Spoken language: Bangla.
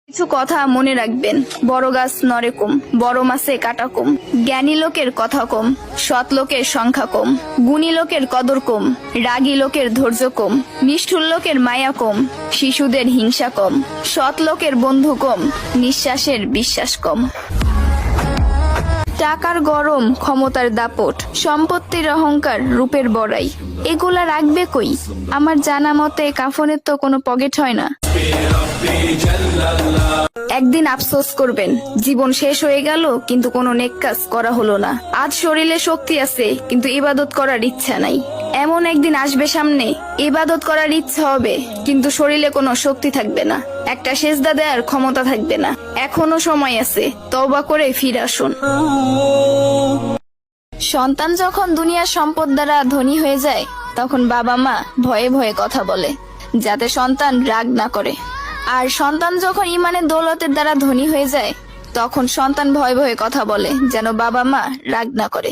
কিছু কথা মনে রাখবেন, বড় গাছ নড়ে কম, বড় মাছে কাটা কম, জ্ঞানী লোকের কথা কম, সৎ লোকের সংখ্যা কম, গুণী লোকের কদর কম, রাগী লোকের ধৈর্য কম, নিষ্ঠুর লোকের মায়া কম, শিশুদের হিংসা কম, সৎ লোকের বন্ধু কম, নিঃশ্বাসের বিশ্বাস কম। টাকার গরম, ক্ষমতার দাপট, সম্পত্তির অহংকার, রূপের বড়াই, এগুলা রাখবে কই? আমার জানা মতে কাফনের তো কোনো পকেট হয় না। একদিন আফসোস করবেন, জীবন শেষ হয়ে গেল কিন্তু কোনো নেক কাজ করা হলো না। আজ শরীরে শক্তি আছে কিন্তু ইবাদত করার ইচ্ছা নাই। এমন একদিন আসবে সামনে, ইবাদত করার ইচ্ছা হবে কিন্তু শরীরে কোনো শক্তি থাকবে না, একটা সেজদা দেওয়ার ক্ষমতা থাকবে না। এখনো সময় আছে, তওবা করে ফিরে আসুন। সন্তান যখন দুনিয়ার সম্পদ দ্বারা ধনী হয়ে যায় তখন বাবা মা ভয়ে ভয়ে কথা বলে যাতে সন্তান রাগ না করে। আর সন্তান যখন ইমানের দৌলতের দ্বারা ধনী হয়ে যায় তখন সন্তান ভয়ে ভয়ে কথা বলে যেন বাবা মা রাগ না করে।